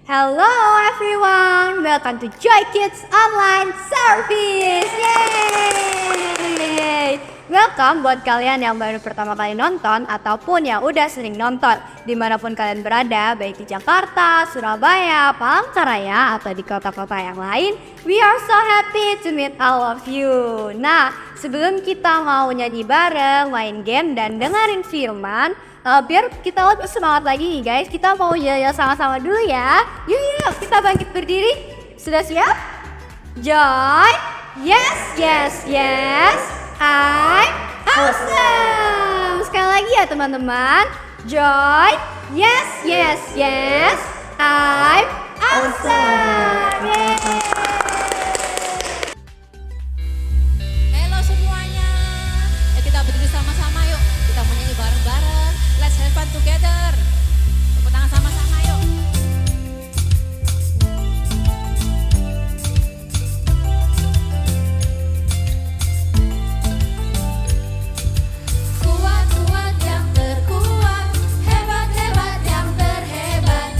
Hello everyone, welcome to Joy Kids Online Service. Yay! Welcome buat kalian yang baru pertama kali nonton ataupun yang udah sering nonton. Dimanapun kalian berada, baik di Jakarta, Surabaya, Palangkaraya, atau di kota-kota yang lain, we are so happy to meet all of you. Nah, sebelum kita mau nyanyi bareng, main game, dan dengerin firman, biar kita lebih semangat lagi nih guys, kita mau yel sama-sama dulu ya. Yuk, kita bangkit berdiri. Sudah siap? Joy, yes, yes, yes, I'm awesome. Sekali lagi ya teman-teman. Joy, yes, yes, yes, I'm awesome. Yeay. Halo semuanya, kita berdiri sama-sama yuk. Kita mau nyanyi bareng-bareng. Let's have fun together. Tepuk tangan sama-sama yuk. Kuat-kuat yang terkuat, hebat-hebat yang terhebat.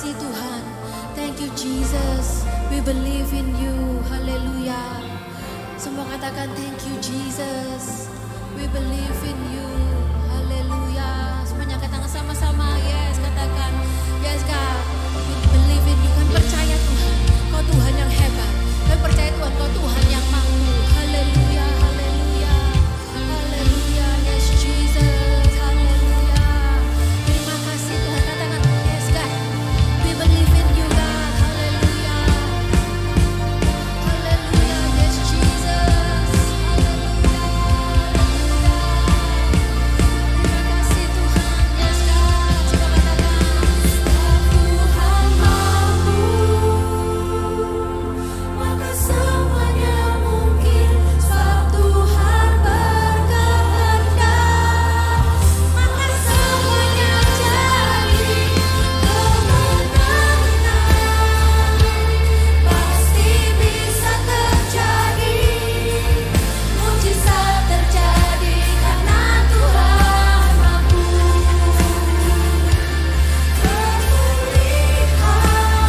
kasih Tuhan. Thank you Jesus. We believe in you. Haleluya. Semua katakan thank you Jesus. We believe in you. Haleluya. Semuanya katakan sama-sama. Yes, katakan. Yes God. We believe in you. Kami percaya Tuhan. Kau Tuhan yang hebat. Kami percaya Tuhan. Kau Tuhan yang mampu. Haleluya. Haleluya. Haleluya. Yes Jesus. Haleluya. Terima kasih Tuhan. Katakan yes God. We believe in you God. Haleluya. Haleluya. Yes Jesus. Haleluya. Terima kasih Tuhan. Yes God. Coba katakan. Tuhan mampu, maka semuanya mungkin. Sebab Tuhan berkehendak, maka semuanya jadi kemenangan. Pasti bisa terjadi, mujizat terjadi karena Tuhan mampu.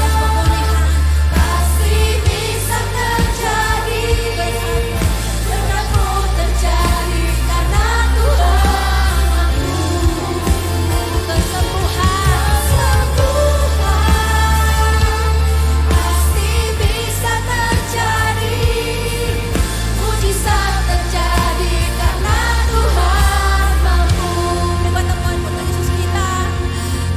Pemulihan pasti bisa terjadi, berkat terjadi karena Tuhan mampu. Kesembuhan pasti bisa terjadi, mujizat terjadi karena Tuhan mampu. Lewat temuan Tuhan Yesus kita.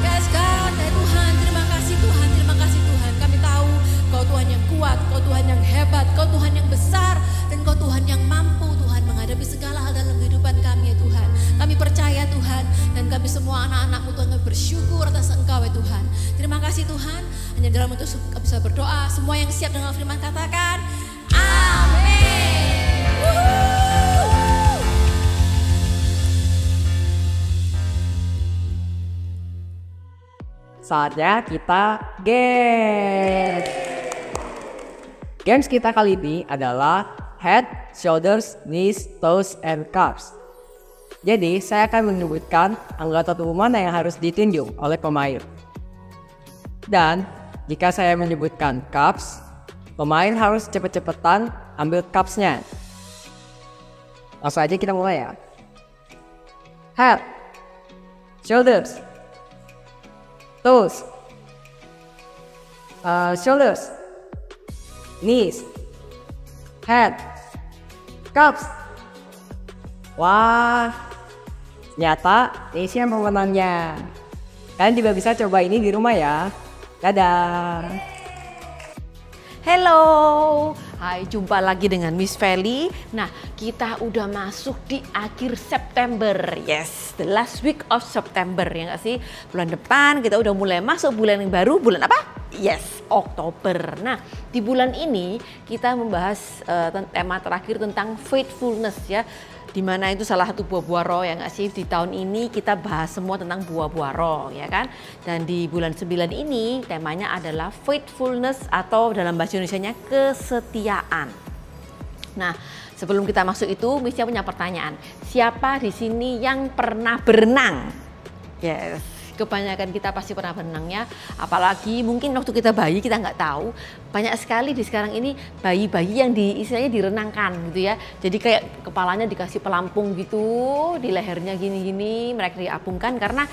Yes God, ya Tuhan, terima kasih Tuhan, terima kasih Tuhan. Kami tahu Kau Tuhan yang kuat, Kau Tuhan yang hebat, Kau Tuhan yang besar, dan Kau Tuhan yang mampu Tuhan menghadapi segala hal dalam kehidupan kami ya Tuhan. Kami percaya Tuhan, dan kami semua anak-anak-Mu Tuhan kami bersyukur atas Engkau ya Tuhan. Terima kasih Tuhan, hanya dalam itu kami bisa berdoa. Semua yang siap dengan firman katakan amin. Woohoo. Saatnya kita games. Games kita kali ini adalah head, shoulders, knees, toes, and calves. Jadi saya akan menyebutkan anggota tubuh mana yang harus ditinjau oleh pemain. Dan jika saya menyebutkan calves, pemain harus cepet-cepetan ambil calves-nya. Langsung aja kita mulai ya. Head, shoulders, toes, shoulders, knees, head, calves. Wah, ternyata Nesya yang pemenangnya. Kalian juga bisa coba ini di rumah ya. Dadah. Hello, hai, jumpa lagi dengan Miss Feli. Nah, kita udah masuk di akhir September. Yes, the last week of September ya nggak sih? Bulan depan kita udah mulai masuk bulan yang baru. Bulan apa? Yes, Oktober. Nah, di bulan ini kita membahas tema terakhir tentang faithfulness ya. Dimana itu salah satu buah-buah roh ya nggak sih? Di tahun ini kita bahas semua tentang buah-buah roh ya kan. Dan di bulan 9 ini temanya adalah faithfulness atau dalam bahasa Indonesianya kesetiaan. Nah, sebelum kita masuk itu, Misha punya pertanyaan. Siapa di sini yang pernah berenang? Yes. Kebanyakan kita pasti pernah berenang ya, apalagi mungkin waktu kita bayi kita nggak tahu, banyak sekali di sekarang ini bayi-bayi yang istilahnya direnangkan gitu ya, jadi kayak kepalanya dikasih pelampung gitu, di lehernya gini-gini, mereka diapungkan karena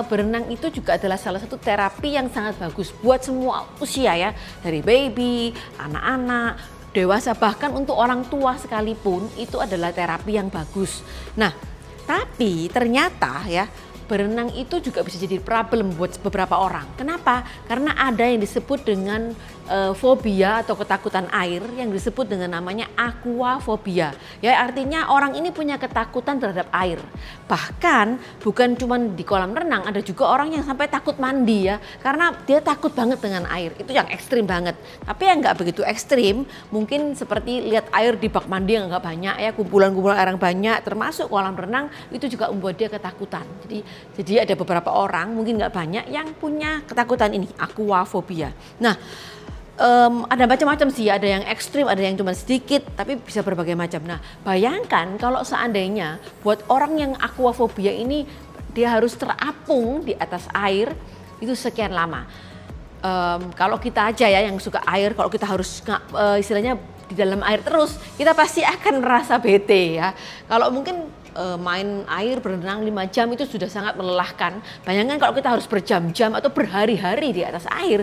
berenang itu juga adalah salah satu terapi yang sangat bagus buat semua usia ya, dari baby, anak-anak, dewasa, bahkan untuk orang tua sekalipun itu adalah terapi yang bagus. Nah, tapi ternyata ya, berenang itu juga bisa jadi problem buat beberapa orang. Kenapa? Karena ada yang disebut dengan fobia atau ketakutan air yang disebut dengan namanya aquafobia. Ya, artinya orang ini punya ketakutan terhadap air. Bahkan bukan cuma di kolam renang, ada juga orang yang sampai takut mandi ya, karena dia takut banget dengan air. Itu yang ekstrim banget. Tapi yang nggak begitu ekstrim, mungkin seperti lihat air di bak mandi yang nggak banyak ya, kumpulan-kumpulan air yang banyak, termasuk kolam renang, itu juga membuat dia ketakutan. Jadi ada beberapa orang, mungkin nggak banyak, yang punya ketakutan ini, aquafobia. Nah, ada macam-macam sih, ada yang ekstrim, ada yang cuma sedikit, tapi bisa berbagai macam. Nah, bayangkan kalau seandainya buat orang yang aquafobia ini dia harus terapung di atas air itu sekian lama. kalau kita aja ya yang suka air, kalau kita harus istilahnya di dalam air terus, kita pasti akan merasa bete ya. Kalau mungkin main air berenang 5 jam itu sudah sangat melelahkan. Bayangkan kalau kita harus berjam-jam atau berhari-hari di atas air,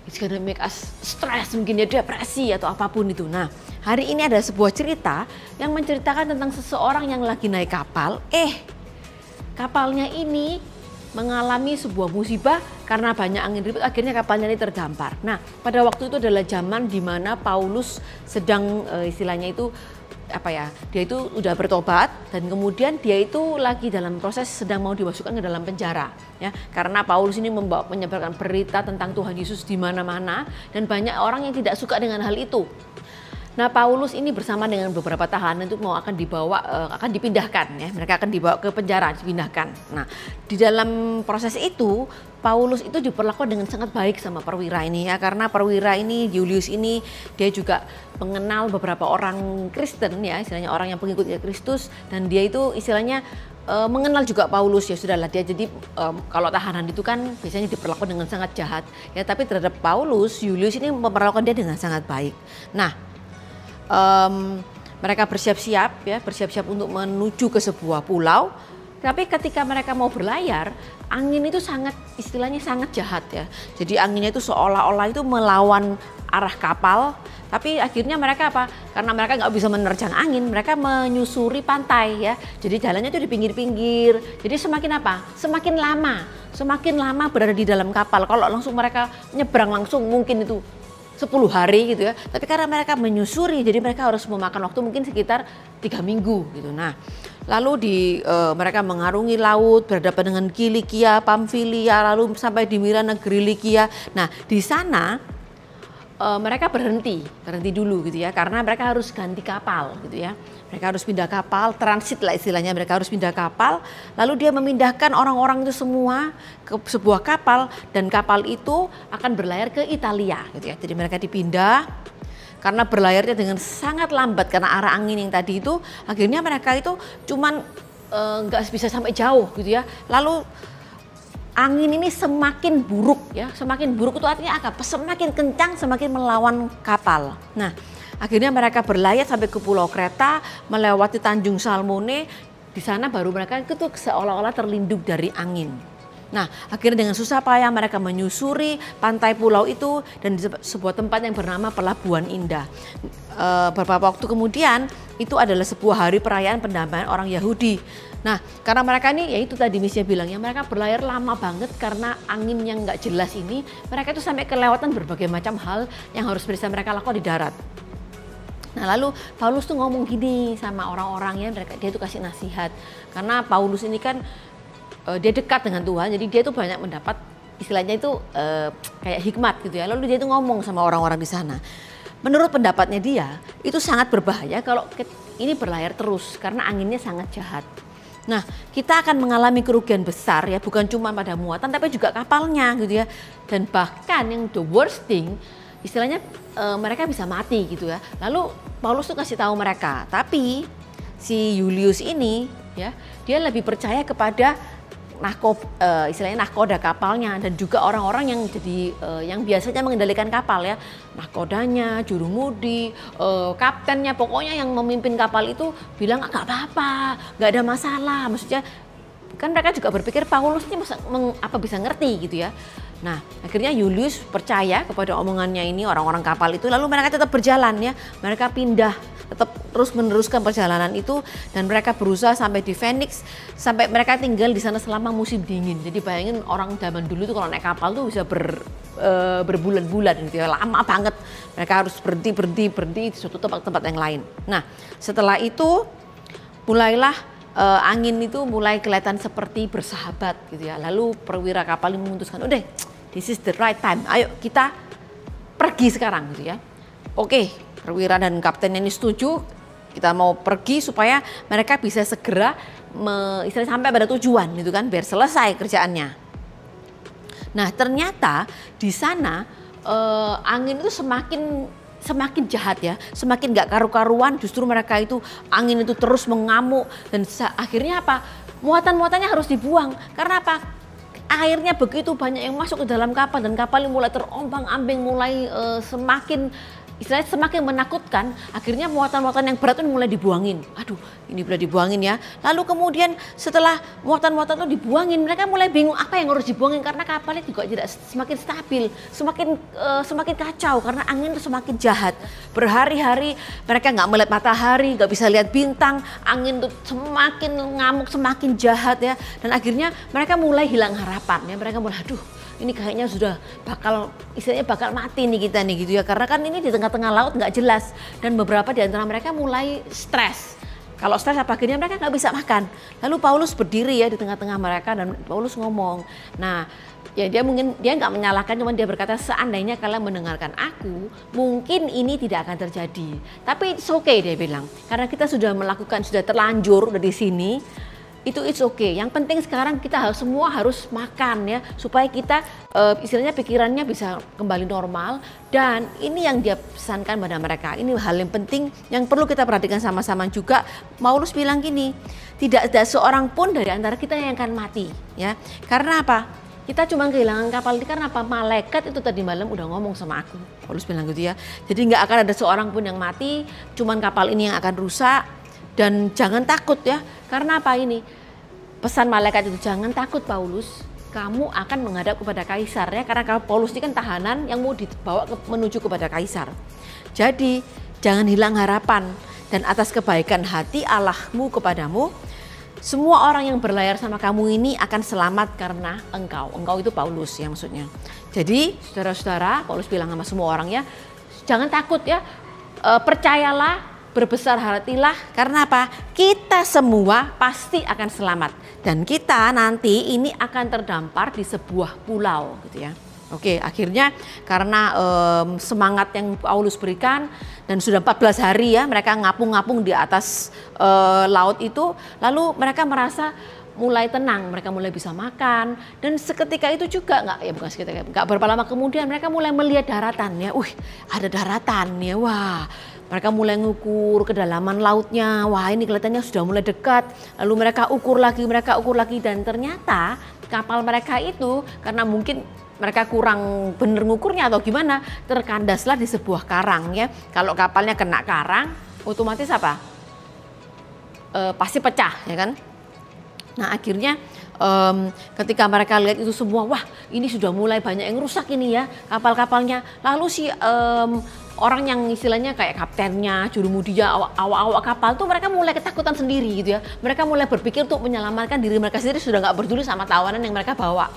it's gonna make us stress, mungkin ya depresi atau apapun itu. Nah, hari ini ada sebuah cerita yang menceritakan tentang seseorang yang lagi naik kapal. Kapalnya ini mengalami sebuah musibah karena banyak angin ribut, akhirnya kapalnya ini terdampar. Nah, pada waktu itu adalah zaman di mana Paulus sedang istilahnya itu dia itu udah bertobat dan kemudian dia itu lagi dalam proses sedang mau dimasukkan ke dalam penjara ya, karena Paulus ini menyebarkan berita tentang Tuhan Yesus di mana-mana dan banyak orang yang tidak suka dengan hal itu. Nah, Paulus ini bersama dengan beberapa tahanan itu akan dipindahkan ya, mereka akan dibawa ke penjara, dipindahkan. Nah, di dalam proses itu Paulus itu diperlakukan dengan sangat baik sama perwira ini ya, karena perwira ini Julius ini dia juga mengenal beberapa orang Kristen ya, istilahnya orang yang pengikut Kristus, dan dia itu istilahnya mengenal juga Paulus. Ya sudahlah, dia jadi kalau tahanan itu kan biasanya diperlakukan dengan sangat jahat ya, tapi terhadap Paulus, Julius ini memperlakukan dia dengan sangat baik. Nah, mereka bersiap-siap untuk menuju ke sebuah pulau. Tapi ketika mereka mau berlayar, angin itu istilahnya sangat jahat ya. Jadi anginnya itu seolah-olah itu melawan arah kapal. Tapi akhirnya mereka karena mereka nggak bisa menerjang angin, mereka menyusuri pantai ya. Jadi jalannya itu di pinggir-pinggir. Jadi semakin lama berada di dalam kapal. Kalau langsung mereka nyebrang langsung mungkin itu 10 hari gitu ya. Tapi karena mereka menyusuri, jadi mereka harus memakan waktu mungkin sekitar 3 minggu gitu. Nah, lalu mereka mengarungi laut, berhadapan dengan Kilikia, Pamfilia, lalu sampai di Mira, negeri Likia. Nah, di sana mereka berhenti dulu gitu ya, karena mereka harus ganti kapal gitu ya. Mereka harus pindah kapal, transit lah istilahnya, mereka harus pindah kapal. Lalu dia memindahkan orang-orang itu semua ke sebuah kapal, dan kapal itu akan berlayar ke Italia gitu ya. Jadi mereka dipindah karena berlayarnya dengan sangat lambat karena arah angin yang tadi itu, akhirnya mereka itu cuman nggak bisa sampai jauh gitu ya. Lalu angin ini semakin buruk ya, semakin buruk itu artinya apa? Semakin kencang, semakin melawan kapal. Nah, akhirnya mereka berlayar sampai ke Pulau Kreta, melewati Tanjung Salmone. Di sana baru mereka itu seolah-olah terlindung dari angin. Nah, akhirnya dengan susah payah mereka menyusuri pantai pulau itu dan di sebuah tempat yang bernama Pelabuhan Indah. Beberapa waktu kemudian itu adalah sebuah hari perayaan pendamaian orang Yahudi. Nah, karena mereka ini, ya itu tadi Misnya bilang ya, mereka berlayar lama banget karena angin yang nggak jelas ini, mereka itu sampai kelewatan berbagai macam hal yang harus bisa mereka lakukan di darat. Nah, lalu Paulus tuh ngomong gini sama orang-orang ya, dia tuh kasih nasihat. Karena Paulus ini kan dia dekat dengan Tuhan, jadi dia tuh banyak mendapat istilahnya itu kayak hikmat gitu ya. Lalu dia tuh ngomong sama orang-orang di sana. Menurut pendapatnya dia, itu sangat berbahaya kalau ini berlayar terus karena anginnya sangat jahat. Nah, kita akan mengalami kerugian besar ya, bukan cuma pada muatan tapi juga kapalnya gitu ya. Dan bahkan yang the worst thing, istilahnya mereka bisa mati gitu ya. Lalu Paulus tuh kasih tahu mereka, tapi si Julius ini ya, dia lebih percaya kepada istilahnya nahkoda kapalnya dan juga orang-orang yang yang biasanya mengendalikan kapal ya, nahkodanya, jurumudi, kaptennya, pokoknya yang memimpin kapal itu bilang nggak apa-apa, nggak ada masalah. Maksudnya kan mereka juga berpikir Paulus ini bisa ngerti gitu ya. Nah, akhirnya Julius percaya kepada omongannya ini orang-orang kapal itu, lalu mereka tetap berjalan ya, mereka pindah, tetap terus meneruskan perjalanan itu, dan mereka berusaha sampai di Phoenix, sampai mereka tinggal di sana selama musim dingin. Jadi bayangin orang zaman dulu tuh kalau naik kapal tuh bisa berbulan-bulan gitu ya, lama banget. Mereka harus berhenti di suatu tempat yang lain. Nah, setelah itu mulailah angin itu mulai kelihatan seperti bersahabat gitu ya. Lalu perwira kapal ini memutuskan, udah, this is the right time, ayo kita pergi sekarang gitu ya. Oke, perwira dan kapten ini setuju, kita mau pergi supaya mereka bisa segera istilahnya sampai pada tujuan gitu kan, biar selesai kerjaannya. Nah, ternyata di sana angin itu semakin jahat ya, semakin gak karu-karuan. Justru mereka itu angin itu terus mengamuk dan akhirnya apa? Muatan-muatannya harus dibuang. Karena apa? airnya begitu banyak yang masuk ke dalam kapal dan kapal ini mulai terombang-ambing, mulai semakin istilahnya semakin menakutkan. Akhirnya muatan-muatan yang berat itu mulai dibuangin. Aduh, ini boleh dibuangin ya. Lalu kemudian setelah muatan-muatan itu dibuangin, mereka mulai bingung apa yang harus dibuangin karena kapalnya juga tidak semakin stabil, semakin kacau karena angin itu semakin jahat. Berhari-hari mereka nggak melihat matahari, nggak bisa lihat bintang, angin itu semakin ngamuk, semakin jahat ya. Dan akhirnya mereka mulai hilang harapan ya. Mereka mulai, aduh, ini kayaknya sudah istilahnya bakal mati nih kita nih gitu ya, karena kan ini di tengah-tengah laut nggak jelas dan beberapa di antara mereka mulai stres. Kalau stres apa akhirnya mereka nggak bisa makan. Lalu Paulus berdiri ya di tengah-tengah mereka dan Paulus ngomong. Nah, ya dia nggak menyalahkan, cuman dia berkata seandainya kalian mendengarkan aku, mungkin ini tidak akan terjadi. Tapi it's okay dia bilang, karena kita sudah terlanjur udah di sini. Itu it's okay. Yang penting sekarang kita semua harus makan ya, supaya kita istilahnya pikirannya bisa kembali normal. Dan ini yang dia pesankan pada mereka. Ini hal yang penting yang perlu kita perhatikan sama-sama juga. Paulus bilang gini, tidak ada seorang pun dari antara kita yang akan mati ya. Karena apa? Kita cuma kehilangan kapal ini karena apa? Malaikat itu tadi malam udah ngomong sama aku. Paulus bilang gitu ya. Jadi nggak akan ada seorang pun yang mati, cuman kapal ini yang akan rusak. Dan jangan takut ya, karena apa ini? Pesan malaikat itu, jangan takut Paulus, kamu akan menghadap kepada kaisar ya, karena Paulus ini kan tahanan yang mau dibawa menuju kepada kaisar. Jadi jangan hilang harapan, dan atas kebaikan hati Allahmu kepadamu, semua orang yang berlayar sama kamu ini akan selamat karena engkau itu Paulus ya maksudnya. Jadi saudara-saudara, Paulus bilang sama semua orang ya, jangan takut ya, percayalah, berbesar hatilah, karena apa? Kita semua pasti akan selamat dan kita nanti ini akan terdampar di sebuah pulau gitu ya. Oke, akhirnya karena semangat yang Paulus berikan dan sudah 14 hari ya mereka ngapung-ngapung di atas laut itu, lalu mereka merasa mulai tenang, mereka mulai bisa makan, dan seketika itu juga nggak berapa lama kemudian mereka mulai melihat daratan ya. Ada daratan ya, wah. Mereka mulai ngukur kedalaman lautnya, wah ini kelihatannya sudah mulai dekat. Lalu mereka ukur lagi dan ternyata kapal mereka itu karena mungkin mereka kurang bener ngukurnya atau gimana, terkandaslah di sebuah karang ya. Kalau kapalnya kena karang, otomatis apa? Pasti pecah ya kan. Nah akhirnya ketika mereka lihat itu semua, wah ini sudah mulai banyak yang rusak ini ya kapal-kapalnya. Lalu si orang yang istilahnya kayak kaptennya, jurumudinya, awak-awak kapal tuh mereka mulai ketakutan sendiri gitu ya. Mereka mulai berpikir untuk menyelamatkan diri mereka sendiri, sudah nggak peduli sama tawanan yang mereka bawa.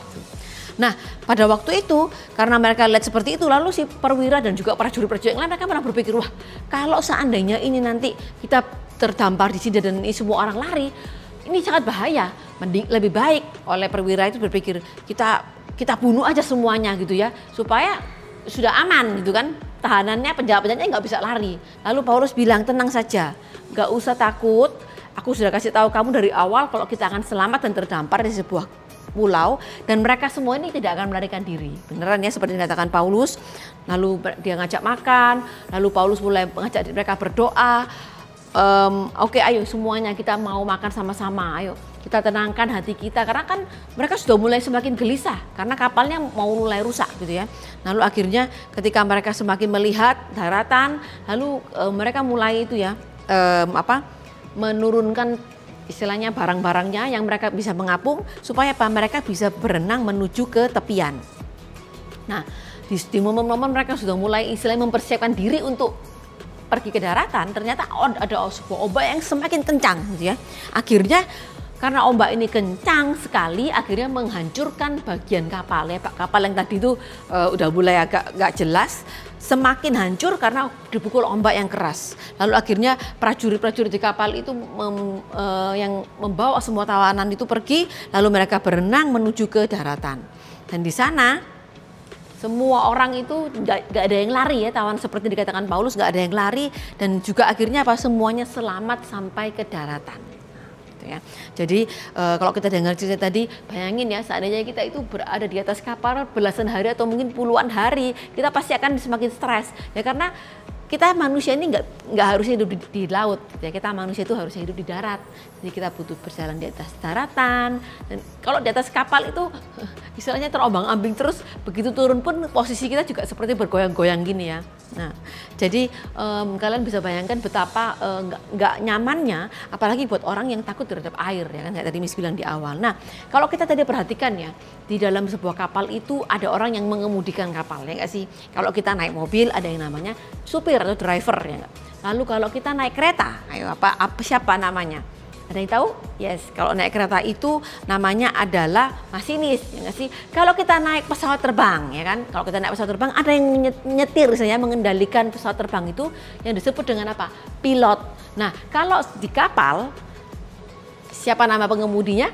Nah pada waktu itu karena mereka lihat seperti itu, lalu si perwira dan juga prajurit-prajurit yang lain mereka malah berpikir, wah kalau seandainya ini nanti kita terdampar di sini dan ini semua orang lari, ini sangat bahaya. Mending lebih baik oleh perwira itu berpikir kita bunuh aja semuanya gitu ya, supaya sudah aman gitu kan, tahanannya penjahat-penjahatnya nggak bisa lari. Lalu Paulus bilang tenang saja, nggak usah takut, aku sudah kasih tahu kamu dari awal kalau kita akan selamat dan terdampar di sebuah pulau dan mereka semua ini tidak akan melarikan diri. Beneran ya seperti dikatakan Paulus. Lalu dia ngajak makan, lalu Paulus mulai mengajak mereka berdoa. Oke, ayo semuanya kita mau makan sama-sama, ayo kita tenangkan hati kita, karena kan mereka sudah mulai semakin gelisah karena kapalnya mau mulai rusak gitu ya. Lalu akhirnya ketika mereka semakin melihat daratan, lalu mereka mulai itu ya menurunkan istilahnya barang-barangnya yang mereka bisa mengapung supaya mereka bisa berenang menuju ke tepian. Nah di momen-momen mereka sudah mulai istilahnya mempersiapkan diri untuk pergi ke daratan, ternyata ada sebuah ombak yang semakin kencang gitu ya. Akhirnya karena ombak ini kencang sekali, akhirnya menghancurkan bagian kapal ya. Kapal yang tadi itu udah mulai agak nggak jelas, semakin hancur karena dipukul ombak yang keras. Lalu akhirnya prajurit-prajurit di kapal itu yang membawa semua tawanan itu pergi, lalu mereka berenang menuju ke daratan. Dan di sana semua orang itu nggak ada yang lari ya, tawan seperti dikatakan Paulus, nggak ada yang lari, dan juga akhirnya semuanya selamat sampai ke daratan. Gitu ya. Jadi kalau kita dengar cerita tadi, bayangin ya seandainya kita itu berada di atas kapal belasan hari atau mungkin puluhan hari, kita pasti akan semakin stres ya, karena kita manusia ini nggak harus hidup di laut, ya. Kita manusia itu harusnya hidup di darat. Jadi kita butuh berjalan di atas daratan. Dan kalau di atas kapal itu istilahnya terombang-ambing terus, begitu turun pun posisi kita juga seperti bergoyang-goyang gini ya. Nah, jadi kalian bisa bayangkan betapa nggak nyamannya, apalagi buat orang yang takut terhadap air, ya kan, kayak tadi Miss bilang di awal. Nah, kalau kita tadi perhatikan ya, di dalam sebuah kapal itu ada orang yang mengemudikan kapal, ya nggak sih? Kalau kita naik mobil ada yang namanya supir atau driver, ya nggak? Lalu kalau kita naik kereta, ayo siapa namanya? Ada yang tahu? Yes, kalau naik kereta itu namanya adalah masinis, ya nggak sih? Kalau kita naik pesawat terbang, ya kan? Kalau kita naik pesawat terbang ada yang nyetir, misalnya mengendalikan pesawat terbang itu yang disebut dengan apa? Pilot. Nah, kalau di kapal, siapa nama pengemudinya?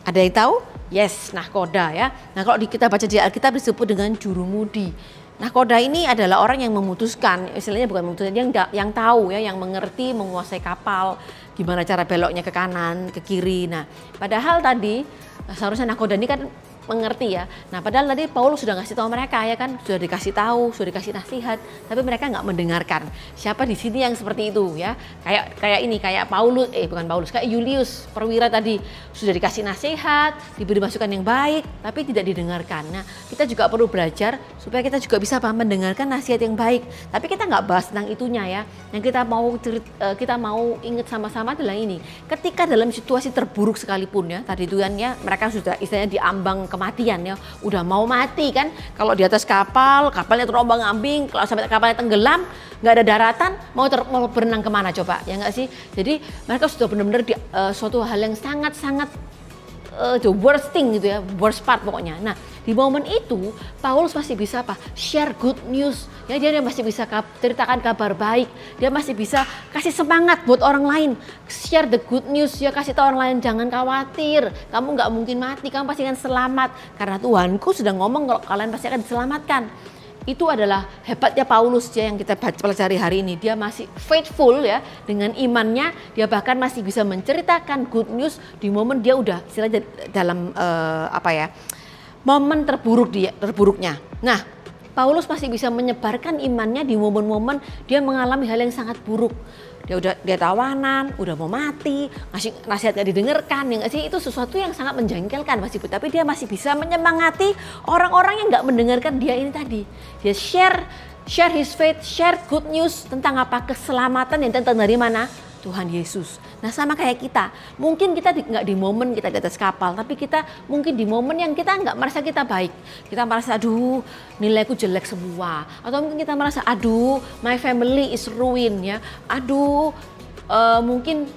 Ada yang tahu? Yes, nahkoda ya. Nah, kalau kita baca di Alkitab disebut dengan jurumudi. Nahkoda ini adalah orang yang memutuskan, istilahnya bukan memutuskan, yang tahu ya, yang mengerti, menguasai kapal, gimana cara beloknya ke kanan, ke kiri. Nah, padahal tadi seharusnya nahkoda ini kan mengerti ya. Nah, padahal tadi Paulus sudah ngasih tahu mereka, ya kan, sudah dikasih tahu, sudah dikasih nasihat, tapi mereka nggak mendengarkan. Siapa di sini yang seperti itu ya? Kayak Paulus, bukan Paulus, kayak Julius perwira tadi sudah dikasih nasihat, diberi masukan yang baik, tapi tidak didengarkan. Nah, kita juga perlu belajar supaya kita juga bisa mendengarkan nasihat yang baik. Tapi kita nggak bahas tentang itunya ya. Yang kita mau ingat sama-sama adalah ini. Ketika dalam situasi terburuk sekalipun ya, tadi itu kan ya, mereka sudah istilahnya diambang kematian ya, udah mau mati kan. Kalau di atas kapalnya terombang-ambing, kalau sampai kapalnya tenggelam, nggak ada daratan, mau berenang kemana coba, ya nggak sih? Jadi mereka sudah benar-benar di suatu hal yang sangat-sangat the worst thing gitu ya, worst part pokoknya. Nah, di momen itu Paulus masih bisa apa? Share good news. Ya, dia masih bisa ceritakan kabar baik. Dia masih bisa kasih semangat buat orang lain. Share the good news ya, kasih tahu orang lain jangan khawatir. Kamu nggak mungkin mati, kamu pasti akan selamat. Karena Tuhanku sudah ngomong kalau kalian pasti akan diselamatkan. Itu adalah hebatnya Paulus ya, yang kita pelajari hari ini. Dia masih faithful ya dengan imannya. Dia bahkan masih bisa menceritakan good news di momen dia udah istilahnya dalam momen terburuknya. Nah, Paulus masih bisa menyebarkan imannya di momen-momen dia mengalami hal yang sangat buruk. Dia tawanan, udah mau mati, nasihat gak didengarkan, ya gak sih? Itu sesuatu yang sangat menjengkelkan pasti, tapi dia masih bisa menyemangati orang-orang yang gak mendengarkan dia ini tadi. Dia share his faith, share good news tentang apa? Keselamatan yang datang dari mana? Tuhan Yesus. Nah, sama kayak kita, mungkin kita nggak di momen kita di atas kapal, tapi kita mungkin di momen yang kita nggak merasa kita baik. Kita merasa aduh nilaiku jelek semua, atau mungkin kita merasa aduh my family is ruin ya, aduh mungkin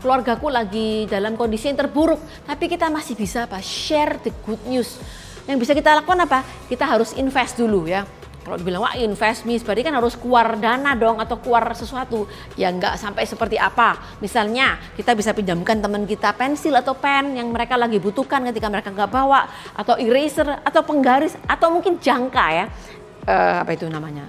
keluargaku lagi dalam kondisi yang terburuk, tapi kita masih bisa share the good news. Yang bisa kita lakukan apa? Kita harus invest dulu ya. Kalau dibilang wah invest berarti kan harus keluar dana dong, atau keluar sesuatu. Ya nggak sampai seperti apa. Misalnya kita bisa pinjamkan teman kita pensil atau pen yang mereka lagi butuhkan ketika mereka nggak bawa, atau eraser atau penggaris, atau mungkin jangka ya, apa itu namanya.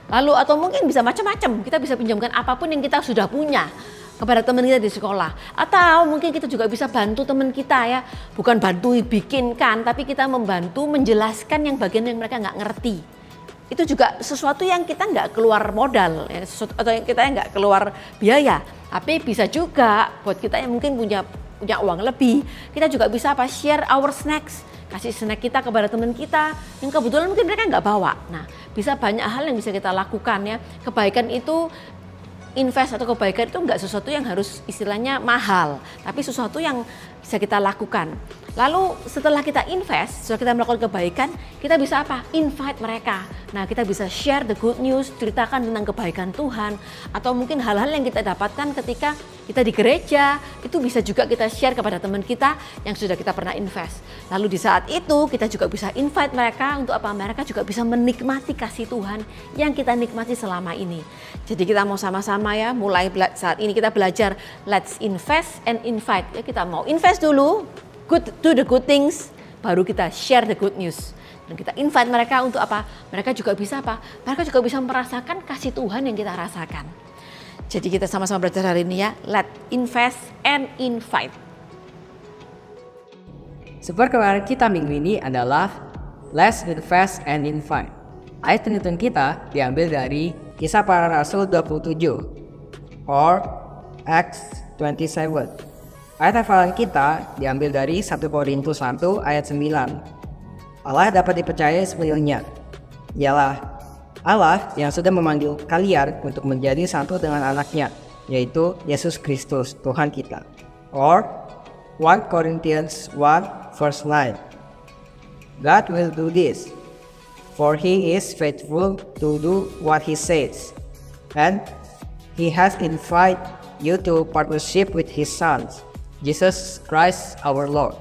Lalu atau mungkin bisa macam-macam. Kita bisa pinjamkan apapun yang kita sudah punya kepada teman kita di sekolah, atau mungkin kita juga bisa bantu teman kita ya, bukan bantu bikinkan, tapi kita membantu menjelaskan yang bagian yang mereka nggak ngerti. Itu juga sesuatu yang kita nggak keluar modal ya, atau yang kita nggak keluar biaya, tapi bisa juga buat kita yang mungkin punya uang lebih, kita juga bisa share our snacks, kasih snack kita kepada teman kita yang kebetulan mungkin mereka nggak bawa. Nah, bisa banyak hal yang bisa kita lakukan ya. Kebaikan itu invest atau kebaikan itu nggak sesuatu yang harus istilahnya mahal, tapi sesuatu yang bisa kita lakukan. Lalu setelah kita invest, setelah kita melakukan kebaikan, kita bisa invite mereka. Nah, kita bisa share the good news, ceritakan tentang kebaikan Tuhan, atau mungkin hal-hal yang kita dapatkan ketika kita di gereja, itu bisa juga kita share kepada teman kita yang sudah kita pernah invest. Lalu di saat itu kita juga bisa invite mereka untuk mereka juga bisa menikmati kasih Tuhan yang kita nikmati selama ini. Jadi kita mau sama-sama ya, mulai saat ini kita belajar let's invest and invite. Ya, kita mau invest dulu, do the good things, baru kita share the good news. Dan kita invite mereka untuk mereka juga bisa mereka juga bisa merasakan kasih Tuhan yang kita rasakan. Jadi kita sama-sama belajar hari ini ya, let invest and invite. Super kebenaran kita minggu ini adalah let's invest and invite. Ayat penuntun kita diambil dari Kisah Para Rasul 27 or Acts 27. Ayat hafalan kita diambil dari 1 Korintus 1 ayat 9. Allah dapat dipercaya sepenuhnya. Ialah Allah yang sudah memanggil kalian untuk menjadi satu dengan anaknya, yaitu Yesus Kristus Tuhan kita. Or 1 Corinthians 1 verse 9. God will do this, for He is faithful to do what He says, and He has invited you to partnership with His Son, Jesus Christ our Lord.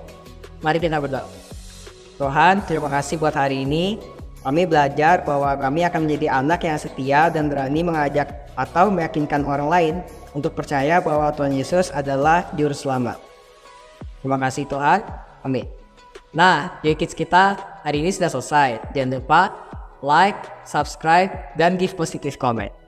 Mari kita berdoa. Tuhan, terima kasih buat hari ini. Kami belajar bahwa kami akan menjadi anak yang setia dan berani mengajak atau meyakinkan orang lain untuk percaya bahwa Tuhan Yesus adalah Juru Selamat. Terima kasih Tuhan. Amin. Nah, Joy Kids kita hari ini sudah selesai. Jangan lupa like, subscribe, dan give positive comment.